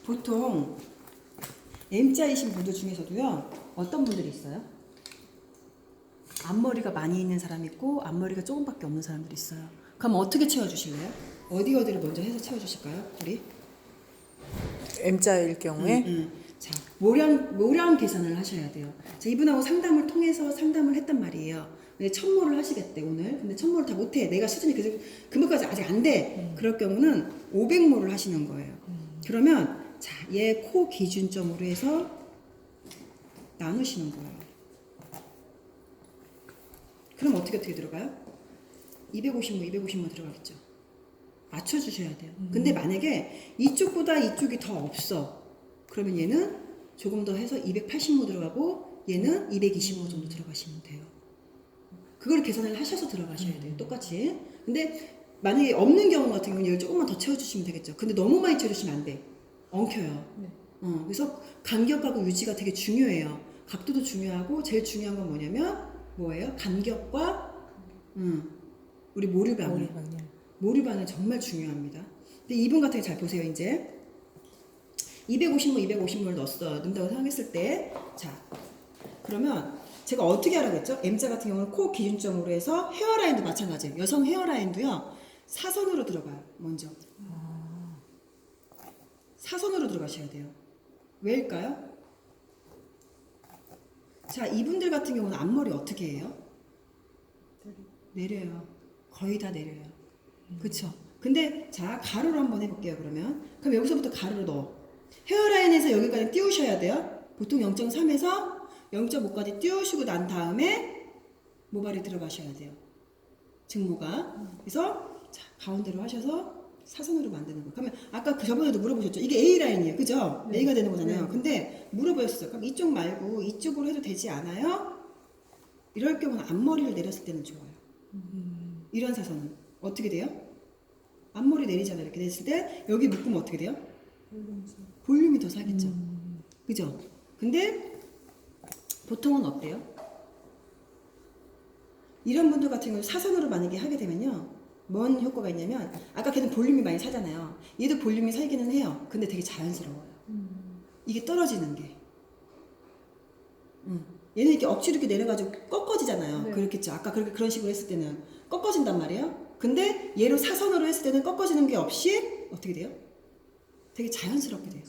보통 M자이신 분들 중에서도요, 어떤 분들이 있어요? 앞머리가 많이 있는 사람 있고 앞머리가 조금밖에 없는 사람들이 있어요. 그럼 어떻게 채워주실래요? 어디를 먼저 해서 채워주실까요? 우리? M자일 경우에 자, 모량 계산을 하셔야 돼요. 자, 이분하고 상담을 통해서 상담을 했단 말이에요. 근데 천모를 하시겠대 오늘. 근데 천모를 다 못해. 내가 수준이 그것까지 아직 안 돼. 그럴 경우는 500모를 하시는 거예요. 그러면 자, 얘 코 기준점으로 해서 나누시는 거예요. 그럼 어떻게 들어가요? 250모, 250모 들어가겠죠. 맞춰주셔야 돼요. 근데 만약에 이쪽보다 이쪽이 더 없어. 그러면 얘는 조금 더 해서 280모 들어가고 얘는 220모 정도 들어가시면 돼요. 그걸 계산을 하셔서 들어가셔야 돼요. 똑같이. 근데 만약에 없는 경우 같은 경우는 얘를 조금만 더 채워주시면 되겠죠. 근데 너무 많이 채워주시면 안 돼. 엉켜요. 네. 그래서 간격하고 유지가 되게 중요해요. 각도도 중요하고 제일 중요한 건 뭐냐면 뭐예요? 간격과 우리 모류방향. 모류방향 정말 중요합니다. 근데 이분 같은 게 잘 보세요. 이제 250모, 250모를 넣는다고 생각했을 때, 자, 그러면 제가 어떻게 하라겠죠? M자 같은 경우는 코 기준점으로 해서 헤어라인도 마찬가지예요. 여성 헤어라인도요, 사선으로 들어가요. 먼저. 사선으로 들어가셔야 돼요. 왜일까요? 자, 이분들 같은 경우는 앞머리 어떻게 해요? 내려요. 거의 다 내려요. 그쵸? 근데 자, 가로로 한번 해볼게요. 그럼 여기서부터 가로로 넣어. 헤어라인에서 여기까지 띄우셔야 돼요. 보통 0.3에서 0.5까지 띄우시고 난 다음에 모발이 들어가셔야 돼요. 증모가. 그래서 자, 가운데로 하셔서 사선으로 만드는 거. 그러면 아까 저번에도 물어보셨죠? 이게 A라인이에요. 그죠? 네. A가 되는 거잖아요. 네. 근데 물어보셨어요. 그럼 이쪽 말고 이쪽으로 해도 되지 않아요? 이럴 경우는 앞머리를 내렸을 때는 좋아요. 이런 사선은 어떻게 돼요? 앞머리 내리잖아요. 이렇게 됐을 때 여기 묶으면 어떻게 돼요? 볼륨이 더 살겠죠. 그죠? 근데 보통은 어때요? 이런 분들 같은 경우 사선으로 만약에 하게 되면요, 뭔 효과가 있냐면 아까 걔는 볼륨이 많이 사잖아요. 얘도 볼륨이 살기는 해요. 근데 되게 자연스러워요. 이게 떨어지는 게. 얘는 이렇게 억지로 이렇게 내려가지고 꺾어지잖아요. 네. 그렇겠죠. 아까 그런 식으로 했을 때는 꺾어진단 말이에요. 근데 얘로 사선으로 했을 때는 꺾어지는 게 없이 어떻게 돼요? 되게 자연스럽게 돼요.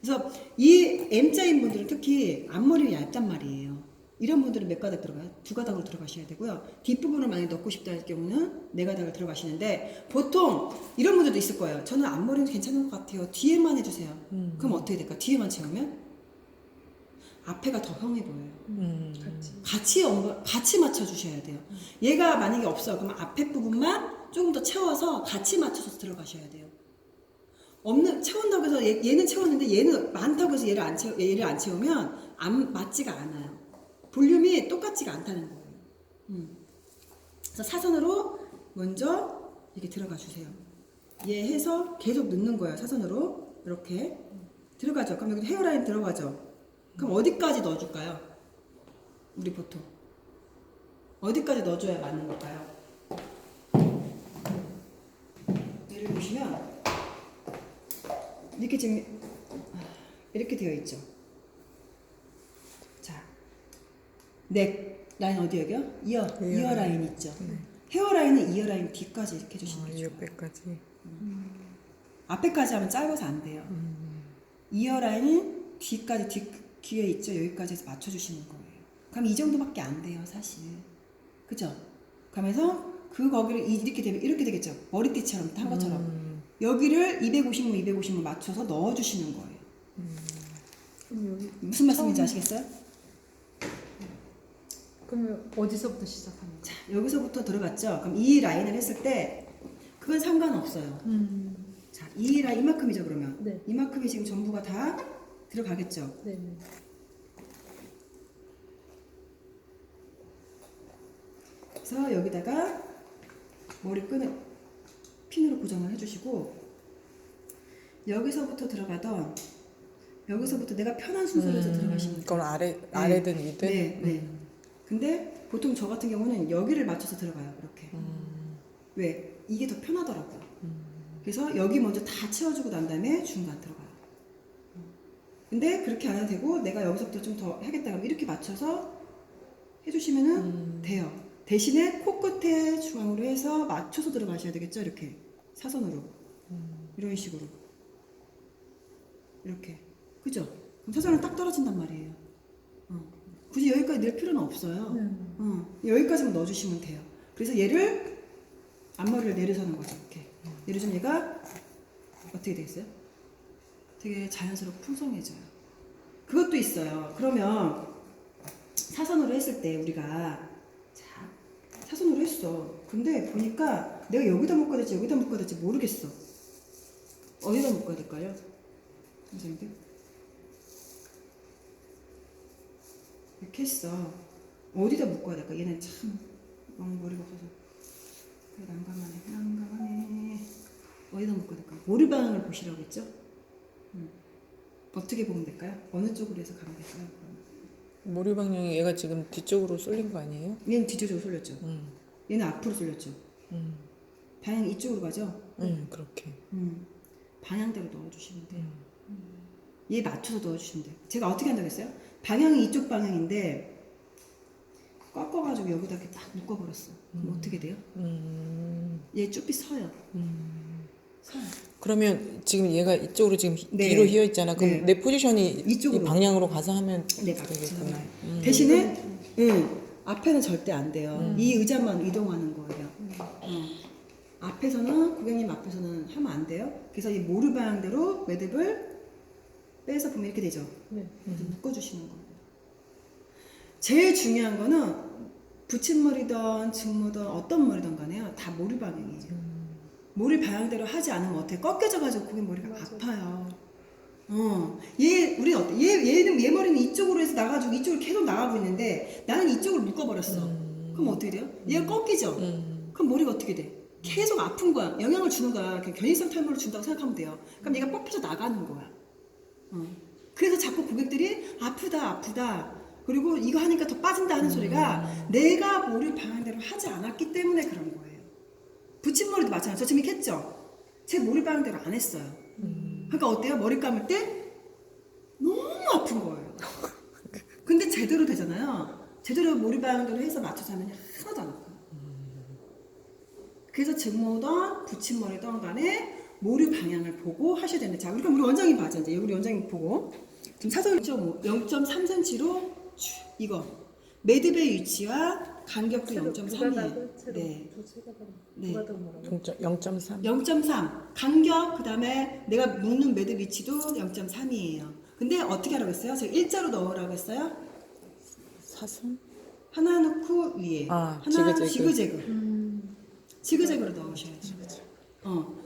그래서 이 M자인 분들은 특히 앞머리가 얇단 말이에요. 이런 분들은 몇 가닥 들어가요? 2가닥으로 들어가셔야 되고요. 뒷부분을 많이 넣고 싶다 할 경우는 4가닥을 들어가시는데, 보통 이런 분들도 있을 거예요. 저는 앞머리는 괜찮은 것 같아요. 뒤에만 해주세요. 그럼 어떻게 될까? 뒤에만 채우면 앞에가 더 형해 보여요. 같이 맞춰주셔야 돼요. 얘가 만약에 없어요. 그럼 앞에 부분만 조금 더 채워서 같이 맞춰서 들어가셔야 돼요. 채운다고 해서 얘는 채웠는데 얘는 많다고 해서 얘를 안 채우면 맞지가 않아요. 볼륨이 똑같지가 않다는 거예요. 그래서 사선으로 먼저 이렇게 들어가 주세요. 얘 해서 계속 넣는 거예요. 사선으로 이렇게 들어가죠. 그럼 여기 헤어라인 들어가죠. 그럼 어디까지 넣어줄까요? 우리 보통 어디까지 넣어줘야 맞는 걸까요? 얘를 보시면 이렇게 지금 이렇게 되어 있죠. 자, 넥 라인 어디 여기요? 이어 라인 있죠. 헤어 라인은 이어 라인 뒤까지 이렇게 해주시면 돼요. 옆에까지. 앞에까지 하면 짧아서 안 돼요. 이어 라인은 뒤까지 뒤에 있죠. 여기까지 해서 맞춰주시는 거예요. 그럼 이 정도밖에 안 돼요, 사실. 그죠? 그러면서 거기를 이렇게 되면 이렇게 되겠죠. 머리띠처럼 한 것처럼. 여기를 250모 맞춰서 넣어주시는 거예요. 그럼 여기 무슨 말씀인지 아시겠어요? 그러면 어디서부터 시작하는 거예요? 자, 여기서부터 들어갔죠? 그럼 이 라인을 했을 때 그건 상관없어요. 자, 이 라인 이만큼이죠, 그러면. 네. 이만큼이 지금 전부가 다 들어가겠죠? 네. 그래서 여기다가 머리끈을 핀으로 고정을 해주시고, 여기서부터 들어가던 여기서부터 내가 편한 순서로 해서 들어가시면 돼요. 그건 아래든 위든. 네. 근데 보통 저 같은 경우는 여기를 맞춰서 들어가요. 이렇게. 왜? 이게 더 편하더라고요. 그래서 여기 먼저 다 채워주고 난 다음에 중간 들어가요. 근데 그렇게 안 해도 되고 내가 여기서부터 좀 더 하겠다 하면 이렇게 맞춰서 해주시면은 돼요. 대신에 코끝에 중앙으로 해서 맞춰서 들어가셔야 되겠죠. 이렇게 사선으로 이런 식으로 이렇게 그죠? 그럼 사선은 딱 떨어진단 말이에요. 굳이 여기까지 넣을 필요는 없어요. 여기까지만 넣어주시면 돼요. 그래서 얘를 앞머리를 내려서는 거죠. 이렇게 내려주면 얘가 어떻게 되겠어요? 되게 자연스럽고 풍성해져요. 그것도 있어요. 그러면 사선으로 했을 때 우리가 자 사선으로 했어. 근데 보니까 내가 여기다 묶어야 될지 여기다 묶어야 될지 모르겠어. 어디다 묶어야 될까요? 선생님들? 이렇게 했어. 어디다 묶어야 될까? 얘는 참 너무 머리가 없어서 난감하네. 어디다 묶어야 될까? 머리 방향을 보시라고 했죠? 어떻게 보면 될까요? 어느 쪽으로 해서 가면 될까요? 머리 방향이 얘가 지금 뒤쪽으로 쏠린 거 아니에요? 얘는 뒤쪽으로 쏠렸죠. 얘는 앞으로 쏠렸죠. 방향 이쪽으로 가죠. 그렇게. 방향대로 넣어주시면 돼요. 얘 맞춰서 넣어주시면 돼요. 제가 어떻게 한다고 했어요? 방향이 이쪽 방향인데 꺾어가지고 여기다 이렇게 딱 묶어버렸어. 그럼 어떻게 돼요? 얘 쭈삐 서요. 서요. 그러면 지금 얘가 이쪽으로 지금 네. 뒤로 휘어 있잖아. 그럼 네. 내 포지션이 이쪽으로. 이 방향으로 가서 하면 네, 되겠구나. 대신에 앞에는 절대 안 돼요. 이 의자만 이동하는 거예요. 앞에서는 고객님 앞에서는 하면 안 돼요. 그래서 이 모르 방향대로 매듭을 빼서 보면 이렇게 되죠. 네. 이렇게 묶어주시는 거예요. 제일 중요한 거는 붙임머리든 증모든 어떤 머리든 간에요. 다 모르 방향이에요. 모르 방향대로 하지 않으면 어떻게 꺾여져가지고 고객 머리가 아파요. 우리는 어때? 얘 머리는 이쪽으로 해서 나가지고 이쪽으로 계속 나가고 있는데 나는 이쪽으로 묶어버렸어. 그럼 어떻게 돼요? 얘가 꺾이죠? 그럼 머리가 어떻게 돼? 계속 아픈 거야. 영향을 주는 거야. 그냥 견인성 탈모를 준다고 생각하면 돼요. 그럼 얘가 뽑혀서 나가는 거야. 그래서 자꾸 고객들이 아프다. 그리고 이거 하니까 더 빠진다 하는 소리가 내가 머리 방향대로 하지 않았기 때문에 그런 거예요. 붙임머리도 마찬가지예요. 저 지금 이렇게 했죠? 제 머리 방향대로 안 했어요. 그러니까 어때요? 머리 감을 때 너무 아픈 거예요. 근데 제대로 되잖아요. 제대로 머리 방향대로 해서 맞춰서 하면 하나도 안 아파요. 그래서 증모든 붙임머리든 간에 머리 방향을 보고 하셔야 되는데, 자, 우리 원장님 봐자. 이제 우리 원장님 보고 지금 사선 0.3cm로 이거 매듭의 위치와 간격도 0.3이에요. 네. 네. 0.3. 0.3 간격, 그 다음에 내가 묶는 매듭 위치도 0.3이에요. 근데 어떻게 하라고 했어요? 제가 일자로 넣으라고 했어요. 사선? 하나 넣고 위에 하나 지그재그로 넣으셔야죠.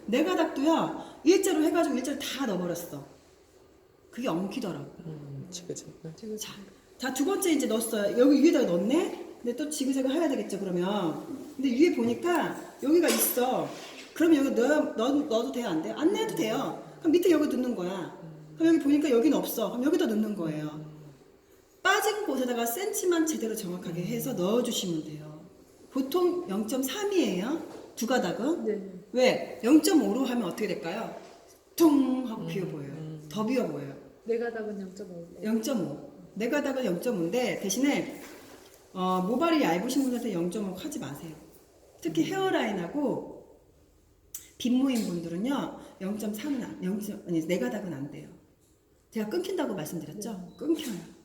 네 가닥도요 일자로 해가지고 일자로 다 넣어버렸어. 그게 엉키더라고. 지그재그. 자, 두 번째 이제 넣었어요. 여기 위에다가 넣었네. 근데 또 지그재그 해야 되겠죠, 그러면. 근데 위에 보니까 여기가 있어. 그럼 여기 넣어도 돼요, 안 돼요? 안 넣어도 돼요. 그럼 밑에 여기 넣는 거야. 그럼 여기 보니까 여기는 없어. 그럼 여기다 넣는 거예요. 빠진 곳에다가 센치만 제대로 정확하게 해서 넣어주시면 돼요. 보통 0.3이에요. 두 가닥은. 네. 왜? 0.5로 하면 어떻게 될까요? 퉁 하고 비어 보여요. 더 비어 보여요. 내 가닥은 0.5. 0.5. 내 가닥은 0.5인데 대신에 모발이 얇으신 분한테 0.5 하지 마세요. 특히 헤어라인하고 빗모인 분들은요 0.3은 내 가닥은 안 돼요. 제가 끊긴다고 말씀드렸죠? 끊겨요.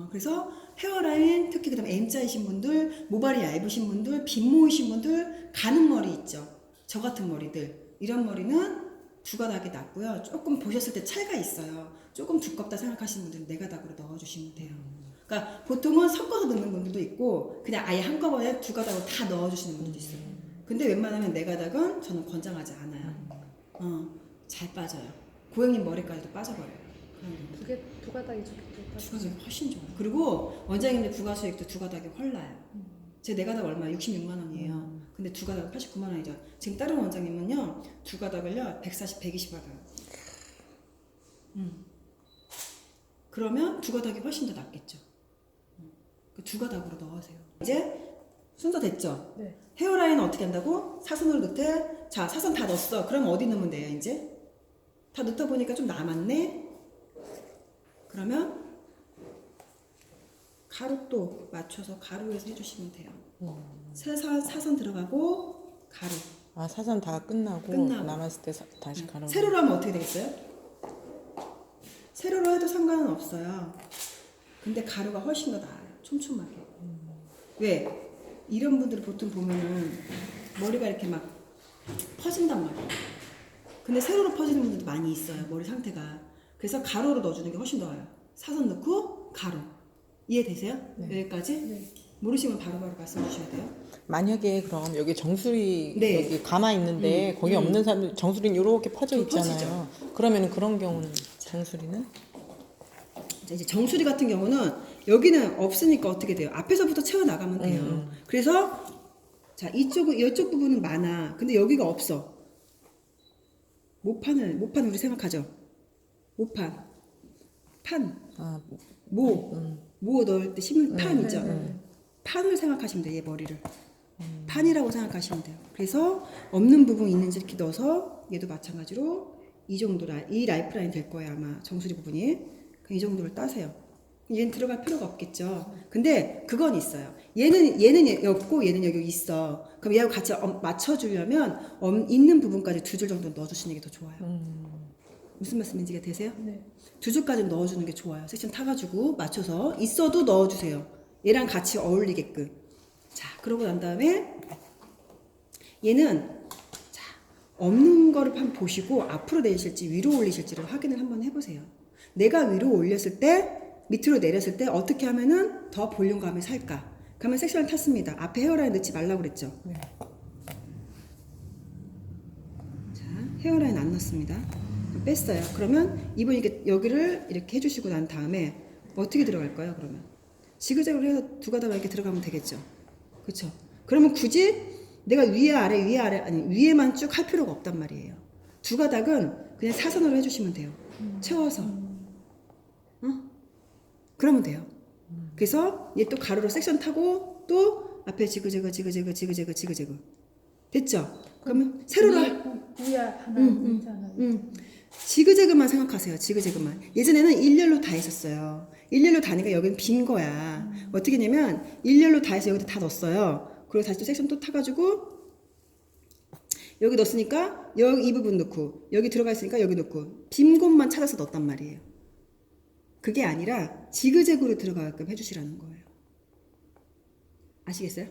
그래서 헤어라인, 특히 그다음에 M자이신 분들, 모발이 얇으신 분들, 빗모이신 분들, 가는 머리 있죠. 저 같은 머리들, 이런 머리는 두 가닥이 낫고요. 조금 보셨을 때 차이가 있어요. 조금 두껍다 생각하시는 분들은 네 가닥으로 넣어주시면 돼요. 그러니까 보통은 섞어서 넣는 분들도 있고 그냥 아예 한꺼번에 두 가닥으로 다 넣어주시는 분들도 있어요. 근데 웬만하면 네 가닥은 저는 권장하지 않아요. 잘 빠져요. 고객님 머리까지도 빠져버려요. 두 가닥이 좋겠죠. 두 가닥이 훨씬 좋아요. 그리고 원장님들 부가 수익도 두 가닥이 헐나요. 제 네 가닥 얼마? 66만 원이에요. 근데 두 가닥 89만 원이죠. 지금 다른 원장님은요 두 가닥을요 140, 120 받아요. 그러면 두 가닥이 훨씬 더 낫겠죠. 그 두 가닥으로 넣으세요. 이제 순서 됐죠? 네. 헤어라인은 어떻게 한다고? 사선으로 넣되 자 사선 다 넣었어. 그럼 어디 넣으면 돼요 이제? 다 넣다 보니까 좀 남았네. 그러면 가로 또 맞춰서 가로에서 해주시면 돼요. 사선 들어가고 가로. 아 사선 다 끝나고 남았을 때 다시 가로. 세로로 하면 어떻게 되겠어요? 세로로 해도 상관은 없어요. 근데 가로가 훨씬 더 나아요. 촘촘하게. 왜? 이런 분들을 보통 보면은 머리가 이렇게 막 퍼진단 말이에요. 근데 세로로 퍼지는 분들도 많이 있어요. 머리 상태가. 그래서 가로로 넣어주는 게 훨씬 더 나아요. 사선 넣고 가로. 이해되세요? 네. 여기까지? 네. 모르시면 바로바로 말씀해 주셔야 돼요. 만약에 그럼 여기 정수리 네. 여기 가마 있는데 거기 없는 사람들 정수리는 이렇게 퍼져 좀 있잖아요. 그러면 그런 경우는 정수리는 자, 이제 정수리 같은 경우는 여기는 없으니까 어떻게 돼요? 앞에서부터 채워 나가면 돼요. 그래서 자 이쪽 부분은 많아. 근데 여기가 없어. 모판 우리 생각하죠. 모판, 판, 아, 모 넣을 때 심을 판 있죠. 네. 판을 생각하시면 돼요. 얘 머리를 판이라고 생각하시면 돼요. 그래서 없는 부분 있는지 이렇게 넣어서 얘도 마찬가지로 이 정도 이 라이프 라인 될 거예요 아마 정수리 부분이. 이 정도를 따세요. 얘는 들어갈 필요가 없겠죠. 근데 그건 있어요. 얘는 없고 얘는 여기 있어. 그럼 얘하고 같이 맞춰주려면 있는 부분까지 2줄 정도 넣어주시는 게 더 좋아요. 무슨 말씀인지 이해되세요? 네. 2줄까지 넣어주는 게 좋아요. 섹션 타가지고 맞춰서 있어도 넣어주세요. 얘랑 같이 어울리게끔. 자, 그러고 난 다음에 얘는 자 없는 거를 한번 보시고 앞으로 내리실지 위로 올리실지를 확인을 한번 해보세요. 내가 위로 올렸을 때 밑으로 내렸을 때 어떻게 하면은 더 볼륨감이 살까? 그러면 섹션을 탔습니다. 앞에 헤어라인 넣지 말라고 그랬죠. 네. 자, 헤어라인 안 넣습니다. 뺐어요. 그러면 이분 이렇게 여기를 이렇게 해주시고 난 다음에 어떻게 들어갈까요? 그러면 지그재그로 해서 두 가닥 이렇게 들어가면 되겠죠. 그렇죠? 그러면 굳이 내가 위에 아래 아니 위에만 쭉 할 필요가 없단 말이에요. 두 가닥은 그냥 사선으로 해주시면 돼요. 채워서. 그러면 돼요. 그래서 얘 또 가로로 섹션 타고 또 앞에 지그재그 됐죠? 그러면 세로로 위에 하나, 밑에 하나. 지그재그만 생각하세요. 지그재그만. 예전에는 일렬로 다 했었어요. 일렬로 다니까 여기는 빈 거야. 어떻게 했냐면 일렬로 다 해서 여기다 다 넣었어요. 그리고 다시 또 섹션 또 타가지고 여기 넣었으니까 여기 이 부분 넣고 여기 들어가 있으니까 여기 넣고 빈 곳만 찾아서 넣었단 말이에요. 그게 아니라 지그재그로 들어가게끔 해주시라는 거예요. 아시겠어요?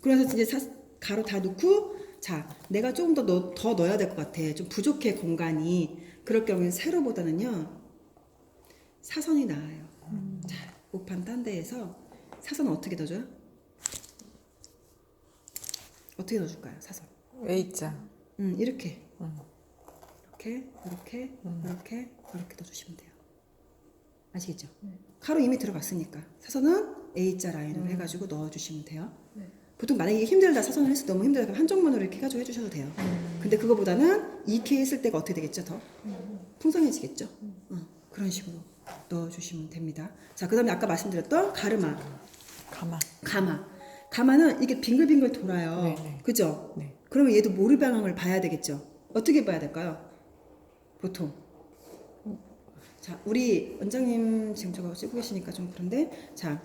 그래서 이제 가로 다 넣고 자 내가 조금 더 넣어야 될 것 같아. 좀 부족해 공간이. 그럴 경우에는 세로보다는요 사선이 나아요. 자 모판 딴 데에서 사선 어떻게 넣어줘요? 어떻게 넣어줄까요? 사선. A자. 이렇게 이렇게 넣어주시면 돼요. 아시겠죠? 가로 이미 들어갔으니까 사선은 A자 라인으로 해가지고 넣어주시면 돼요. 네. 보통 만약에 이게 힘들다 사선을 해서 너무 힘들다 그럼 한쪽 면으로 이렇게 해가지고 해주셔도 돼요. 근데 그거보다는 이렇게 했을 때가 어떻게 되겠죠? 더 풍성해지겠죠? 그런 식으로 넣어주시면 됩니다. 자, 그 다음에 아까 말씀드렸던 가르마. 가마는 이게 빙글빙글 돌아요. 네. 그죠? 네. 그러면 얘도 모르 방향을 봐야 되겠죠? 어떻게 봐야 될까요? 보통. 자, 우리 원장님 지금 저거 찍고 계시니까 좀 그런데 자,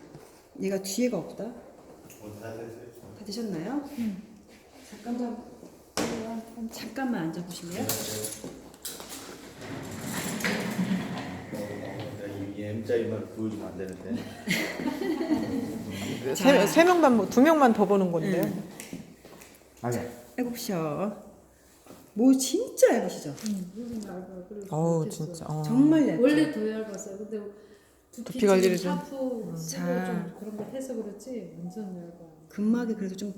얘가 뒤에가 없다. 다 되셨나요? 잠깐만 앉아보실래요? 이 M자리만 보여주면 안 되는데. 세 명만 2명만 더 보는 건데요. 아니. 해봅시오. 뭐 진짜 얇으시죠? 무슨 얇아요. 그리고 어우 못했어요. 진짜. 정말 얇죠? 원래 더 얇았어요. 근데 두피 관리를 좀. 샤프 쓰고 자. 좀 그런 거 해서 그렇지 완전 얇아요. 근막이 그래도 좀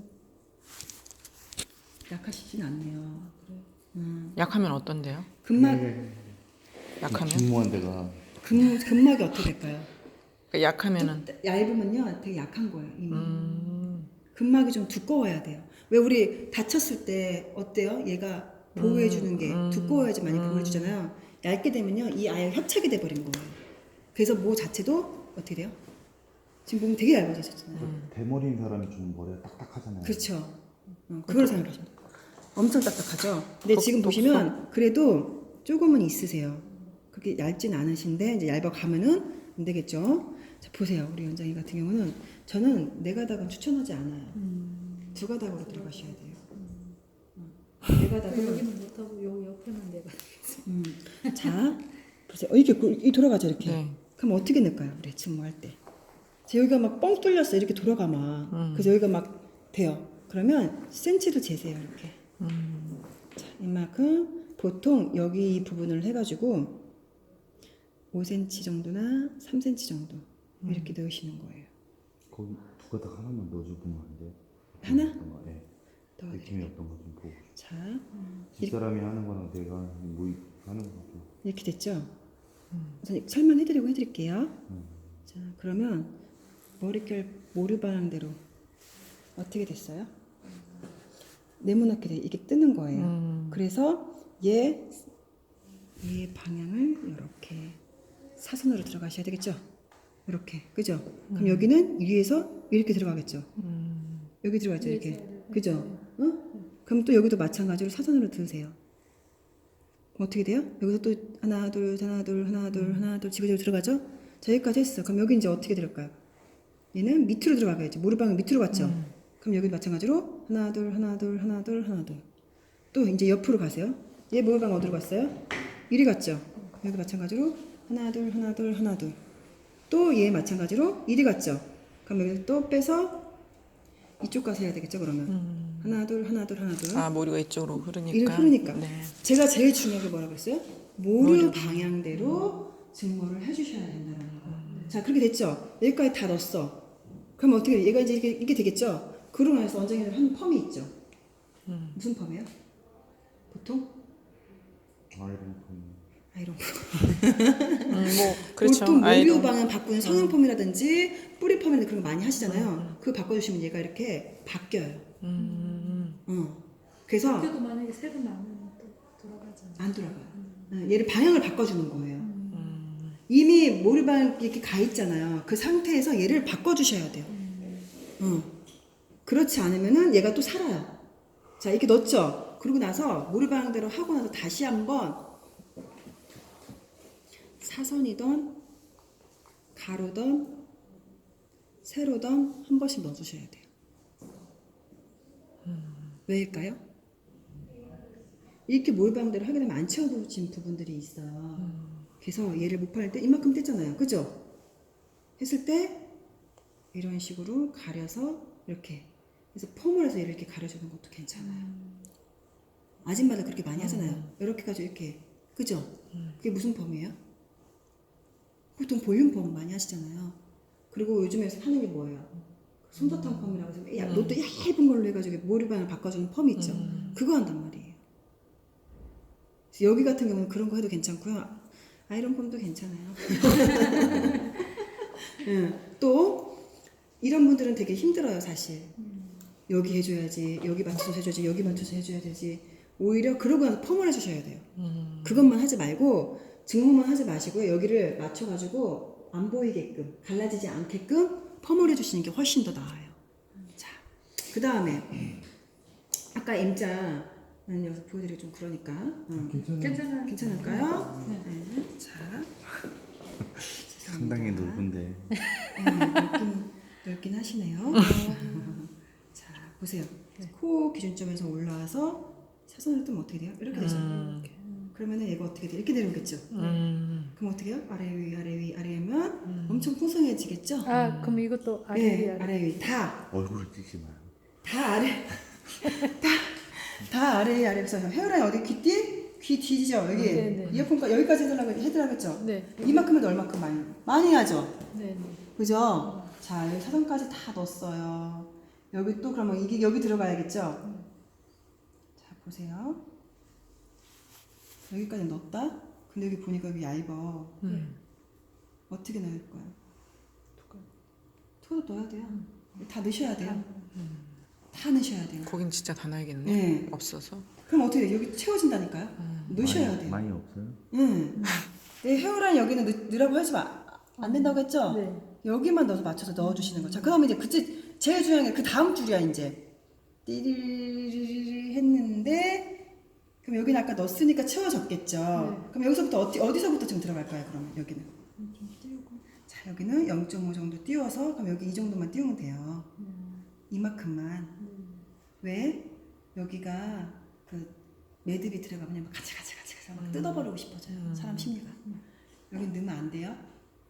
약하시진 않네요. 약하면 어떤데요? 근막 약하면? 중무한 데가. 근막이 어떻게 될까요? 그러니까 약하면은 얇으면요 되게 약한 거예요 이미. 근막이 좀 두꺼워야 돼요. 왜 우리 다쳤을 때 어때요? 얘가 보호해주는 게 두꺼워야지 많이 보호해주잖아요. 얇게 되면요 이 아예 협착이 돼버린 거예요. 그래서 모 자체도 어떻게 돼요? 지금 보면 되게 얇아지셨잖아요. 대머리인 사람이 좀 머리가 딱딱하잖아요. 그렇죠. 그걸 생각하시면 돼요. 엄청 딱딱하죠. 근데 독- 지금 독성. 보시면 그래도 조금은 있으세요. 그렇게 얇진 않으신데 이제 얇아 가면은 안 되겠죠. 자 보세요. 우리 원장님 같은 경우는 저는 네 가닥은 추천하지 않아요. 두 가닥으로 들어가셔야 돼요. 네 가닥은 여기는 못하고 요 옆에만 내가. 자 보세요. 이렇게 돌아가죠 이렇게. 네. 그럼 어떻게 넣을까요? 우리 증모할 때. 자, 여기가 막 뻥 뚫렸어. 이렇게 돌아가 막. 그래서 여기가 막 돼요. 그러면 센치로 재세요. 이렇게. 자, 이만큼 보통 여기 이 부분을 해가지고 5cm 정도나 3cm 정도 이렇게 넣으시는 거예요. 거기 두 가닥 하나만 넣어주면 안 돼요? 하나? 네. 더 느낌이 어떤 거 좀 보고. 자, 집사람이 하는 거랑 내가 뭐 하는 거 좀. 이렇게 됐죠? 우선 설명해드리고 해드릴게요. 자, 그러면 머릿결 모르 방향대로 어떻게 됐어요? 네모나게 이게 뜨는 거예요. 그래서 얘 방향을 이렇게 사선으로 들어가셔야 되겠죠? 이렇게, 그죠? 그럼 여기는 위에서 이렇게 들어가겠죠? 여기 들어가죠, 이렇게, 그죠? 그럼 또 여기도 마찬가지로 사선으로 드세요. 그럼 어떻게 돼요? 여기서 또 하나 둘 하나 둘 하나 둘 하나 둘 지그재그 들어가죠? 자 여기까지 했어. 그럼 여기 이제 어떻게 들을까요? 얘는 밑으로 들어가야지. 무릎방이 밑으로 갔죠? 그럼 여기 마찬가지로 하나 둘 하나 둘 하나 둘 하나 둘. 또 이제 옆으로 가세요. 얘 무릎방 어디로 갔어요? 이리 갔죠? 여기 마찬가지로 하나 둘 하나 둘 하나 둘. 또 얘 마찬가지로 이리 갔죠? 그럼 여기 또 빼서 이쪽 가서 해야 되겠죠? 그러면 하나 둘 하나 둘 하나 둘. 아 머리가 이쪽으로 흐르니까. 이렇게 흐르니까. 네. 제가 제일 중요한 게 뭐라고 했어요? 모류 방향대로 증모를 해주셔야 된다는 거. 자, 그렇게 됐죠? 여기까지 다 넣었어. 그럼 어떻게 돼? 얘가 이제 이게 되겠죠? 그러고 나서 원장님들 하는 펌이 있죠? 무슨 펌이에요? 보통? 아이런 펌. 뭐 그렇죠. 보통 모류 아이론. 방향 바꾸는 성형 펌이라든지 뿌리 펌이라든지 그런 거 많이 하시잖아요. 그거 바꿔주시면 얘가 이렇게 바뀌어요. 그래서 학교도 만약에 새로 나면 또 돌아가잖아. 안 돌아가요. 얘를 방향을 바꿔주는 거예요. 이미 모르방 이렇게 가 있잖아요. 그 상태에서 얘를 바꿔주셔야 돼요. 그렇지 않으면은 얘가 또 살아요. 자, 이렇게 넣었죠? 그러고 나서 모르방대로 하고 나서 다시 한번 사선이던 가로던 세로던 한 번씩 넣어주셔야 돼요. 왜일까요? 이렇게 모르방대로 하게 되면 안 채워진 부분들이 있어요. 그래서 얘를 목판할 때 이만큼 뗐잖아요. 그죠? 했을 때 이런 식으로 가려서 이렇게 그래서 폼을 해서 얘를 이렇게 가려주는 것도 괜찮아요. 아줌마들 그렇게 많이 하잖아요. 이렇게 가지고 이렇게 그죠? 그게 무슨 폼이에요? 보통 볼륨 폼 많이 하시잖아요. 그리고 요즘에 하는 게 뭐예요? 솜사탕 펌이라고 해서 노트 얇은 걸로 해가지고 모르방을 바꿔주는 펌이 있죠. 그거 한단 말이에요. 그래서 여기 같은 경우는 그런 거 해도 괜찮고요. 아이런 펌도 괜찮아요. 또 이런 분들은 되게 힘들어요, 사실. 여기 해줘야지, 여기 맞춰서 해줘야지, 여기 맞춰서 해줘야 되지. 오히려 그러고 나서 펌을 해주셔야 돼요. 그것만 하지 말고 증모만 하지 마시고요. 여기를 맞춰가지고 안 보이게끔, 갈라지지 않게끔 펌을 해주시는 게 훨씬 더 나아요. 자, 그 다음에 아까 M자는 여기서 보여드리기 좀 그러니까 괜찮아요. 괜찮을까요? 네. 자, 상당히 높은데. 넓긴 하시네요. 자, 보세요. 코 기준점에서 올라와서 사선을 뜨면 어떻게 돼요? 이렇게 되죠. 그러면은 얘가 어떻게 돼요? 이렇게 내려오겠죠. 그럼 어떻게 해요? 아래 위 아래 위 아래면 엄청 풍성해지겠죠. 아, 그럼 이것도 아래 네, 위아래. 아래 위 다 얼굴 찍지 마요. 아래 다 아래 위 아래에서 헤어라인 어디 귀뒤? 귀 뒤지죠. 여기 네네. 이어폰까지 여기까지 해드라겠죠. 네. 이만큼은 얼마큼 많이 하죠. 네, 네. 그죠? 자, 여기 사선까지 다 넣었어요. 여기 또 그러면 이게 여기 들어가야겠죠? 자, 보세요. 여기까지 넣었다? 근데 여기 보니까 여기 얇아. 어떻게 넣을 거야? 토도 넣어야 돼요. 다 넣으셔야 돼요. 다 넣으셔야 돼요. 거긴 진짜 다 나야겠네. 네. 없어서. 그럼 어떻게 돼요? 여기 채워진다니까요? 넣으셔야 돼요. 많이 없어요? 네, 헤어라인 여기는 넣으라고 하지 마. 안 된다고 했죠? 네. 여기만 넣어서 맞춰서 넣어주시는 거죠. 그러면 이제 그치 제일 중요한 게 그 다음 줄이야 이제 띠리리리 했는데 그럼 여기는 아까 넣었으니까 채워졌겠죠. 네. 그럼 여기서부터 어디서부터 지금 들어갈까요? 그러면 여기는 좀 띄우고. 자 여기는 0.5 정도 띄워서 그럼 여기 이 정도만 띄우면 돼요. 이만큼만. 왜 여기가 그 매듭이 들어가면 막 같이 막 뜯어버리고 싶어져요. 사람 심리가. 여기 넣으면 안 돼요.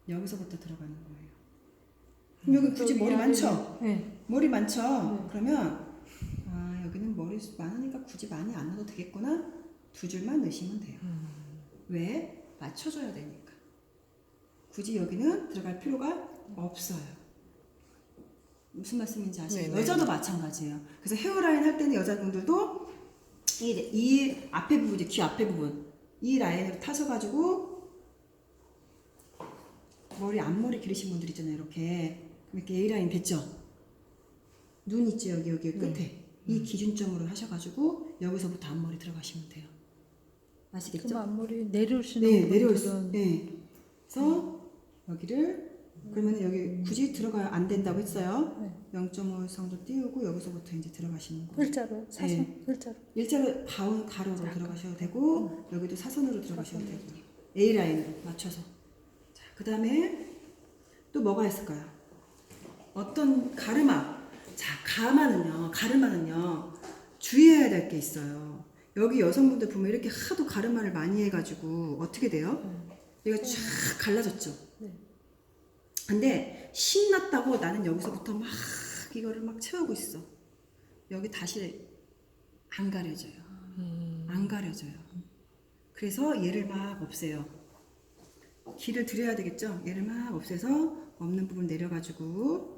여기서부터 들어가는 거예요. 그럼 여기 굳이 머리 많죠? 네. 머리 많죠? 그러면 아 여기는 머리 많으니까 굳이 많이 안 넣어도 되겠구나. 두 줄만 넣으시면 돼요. 왜? 맞춰줘야 되니까. 굳이 여기는 들어갈 필요가 없어요. 무슨 말씀인지 아시죠? 네네. 여자도 마찬가지예요. 그래서 헤어라인 할 때는 여자분들도 이 앞에 부분, 이제 귀 앞에 부분 이 라인으로 타셔가지고 머리 앞머리 기르신 분들 있잖아요. 이렇게 A 라인 됐죠? 눈 있죠? 여기 끝에 이 기준점으로 하셔가지고 여기서부터 앞머리 들어가시면 돼요. 아시겠죠? 그럼 앞머리 내려오시는 네, 내려올 수. 분들은 네. 그래서 여기를 그러면 여기 굳이 들어가야 안 된다고 했어요. 네. 0.5 정도 띄우고 여기서부터 이제 들어가시는 거예요. 일자로 사선 네. 일자로. 일자로 가로로 들어가셔도 되고 여기도 사선으로 들어가셔도 되고 A 라인으로 맞춰서. 자, 그다음에 또 뭐가 있을까요? 어떤 가르마. 자, 가르마는요. 주의해야 될 게 있어요. 여기 여성분들 보면 이렇게 하도 가르마를 많이 해가지고 어떻게 돼요? 얘가 쫙 갈라졌죠. 네. 근데 신났다고 나는 여기서부터 막 이거를 막 채우고 있어. 여기 다시 안 가려져요. 안 가려져요. 그래서 얘를 막 없애요. 길을 들여야 되겠죠? 얘를 막 없애서 없는 부분 내려가지고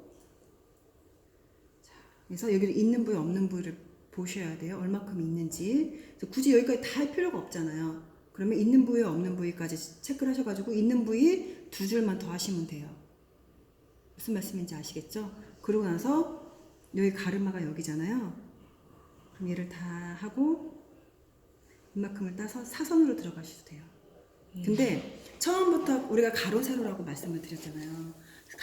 자, 그래서 여기 있는 부위 없는 부위를 보셔야 돼요. 얼마큼 있는지. 그래서 굳이 여기까지 다 할 필요가 없잖아요. 그러면 있는 부위 없는 부위까지 체크를 하셔가지고 있는 부위 두 줄만 더 하시면 돼요. 무슨 말씀인지 아시겠죠? 그러고 나서 여기 가르마가 여기잖아요. 그럼 얘를 다 하고 이만큼을 따서 사선으로 들어가셔도 돼요. 근데 처음부터 우리가 가로 세로라고 말씀을 드렸잖아요.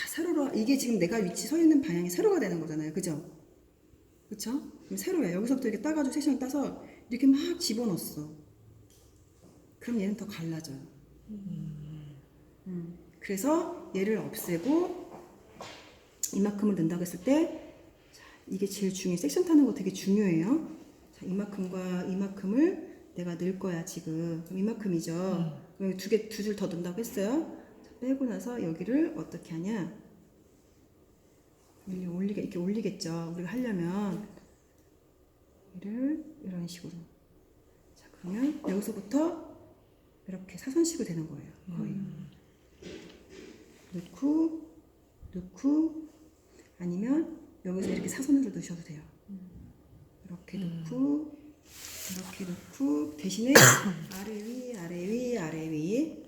세로로 이게 지금 내가 위치 서 있는 방향이 세로가 되는 거잖아요. 그죠? 그쵸? 그럼 세로야. 여기서부터 이렇게 따가지고 섹션을 따서 이렇게 막 집어넣었어. 그럼 얘는 더 갈라져요. 그래서 얘를 없애고 이만큼을 넣는다고 했을 때 자, 이게 제일 중요해. 섹션 타는 거 되게 중요해요. 자, 이만큼과 이만큼을 내가 넣을 거야 지금. 그럼 이만큼이죠. 그럼 두 줄 더 넣는다고 했어요. 자, 빼고 나서 여기를 어떻게 하냐? 이렇게 올리겠죠. 우리가 하려면 얘를 이런 식으로. 자, 그러면 여기서부터 이렇게 사선식으로 되는 거예요. 거의. 넣고 아니면 여기서 이렇게 사선으로 넣으셔도 돼요. 이렇게 넣고 대신에 아래 위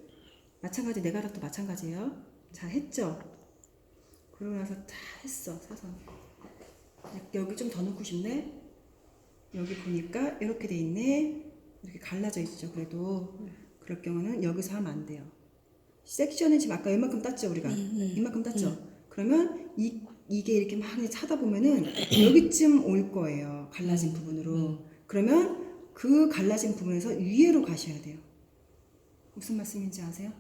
마찬가지 내 가닥도 마찬가지예요. 잘 했죠? 그러고 나서 다 했어. 사선 여기 좀 더 넣고 싶네. 여기 보니까 이렇게 돼 있네. 이렇게 갈라져 있죠. 그래도 그럴 경우는 여기서 하면 안 돼요. 섹션은 지금 아까 이만큼 땄죠 우리가. 이만큼 땄죠. 그러면 이게 이렇게 막 차다 보면은 여기쯤 올 거예요. 갈라진 부분으로. 그러면 그 갈라진 부분에서 위로 가셔야 돼요. 무슨 말씀인지 아세요?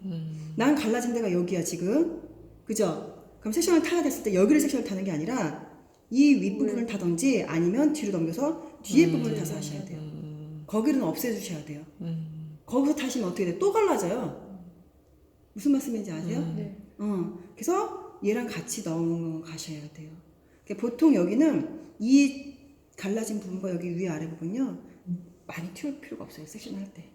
난 갈라진 데가 여기야 지금. 그죠? 그럼 섹션을 타야 됐을 때 여기를 섹션을 타는 게 아니라 이 윗부분을 타든지 아니면 뒤로 넘겨서 뒤에 부분을 타서 하셔야 돼요. 거기는 없애주셔야 돼요. 거기서 타시면 어떻게 돼요? 또 갈라져요. 무슨 말씀인지 아세요? 네. 그래서 얘랑 같이 넘어가셔야 돼요. 그러니까 보통 여기는 이 갈라진 부분과 여기 위 아래 부분요 많이 튀울 필요가 없어요. 섹션 할 때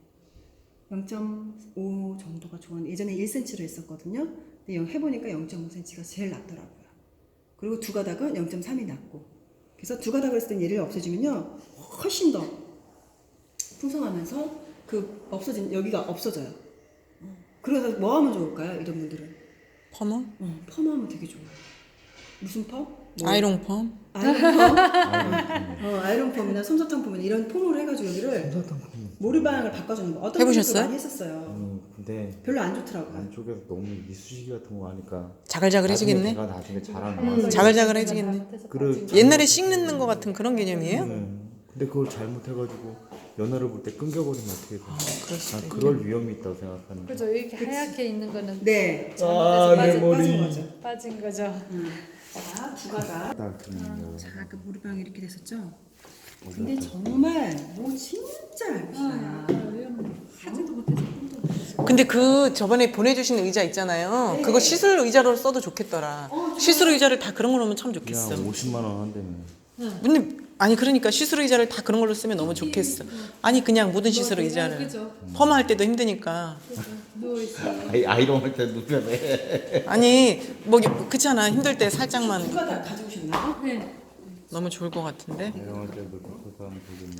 0.5 정도가 좋은. 예전에 1cm로 했었거든요. 근데 해보니까 0.5cm가 제일 낫더라고요. 그리고 두 가닥은 0.3이 낫고. 그래서 두 가닥을 했을 때 얘를 없애주면요 훨씬 더 풍성하면서 그 없어진 여기가 없어져요. 그래서 뭐 하면 좋을까요? 이런 분들은 펌어? 펌하면 되게 좋아요. 무슨 펌? 뭐? 아이롱 펌? 아이롱 펌? 아이롱 펌이나 솜사탕 펌이나 이런 폼으로 해가지고 여기를 모르방을 바꿔주는 거. 어떤 해보셨어요? 분들도 많이 했었어요. 근데 별로 안 좋더라고요. 안쪽에서 너무 이쑤시개 같은 거 하니까 자글자글해지겠네. 제가 나중에 잘안 나서 자글자글해지겠네. 그래 옛날에 씩 넣는 것 같은 그런 개념이에요? 근데 그걸 잘못해가지고 연어를 볼 때 끊겨버리면 어떻게 돼? 그럴 수도 난 있겠네. 그럴 위험이 있다고 생각하는데. 그죠. 이렇게 하얗게 있는 거는 네. 잘못해서 내 빠진 거죠. 빠진 거죠. 자, 부가가. 딱 듣는 자, 그 모르방이 이렇게 됐었죠. 근데 정말 뭐 진짜 얇으시다. 하지도 못해서 꿈도 못해서. 근데 그 저번에 보내주신 의자 있잖아요. 그거 시술 의자로 써도 좋겠더라. 시술 의자를 다 그런 걸로 하면 참 좋겠어. 그냥 50만 원 한다며. 근데 아니 그러니까 시술 의자를 다 그런 걸로 쓰면 너무 좋겠어. 아니 그냥 모든 시술 의자를 그죠. 펌할 때도 힘드니까. 누워 있어. 아이롱 할 때 누면 해. 아니 뭐 그렇잖아 힘들 때 살짝만 누가 다 가지고 오셨나요? 네. 너무 좋을 것 같은데. 아이롱 할 때도 그렇게 하면 되겠네.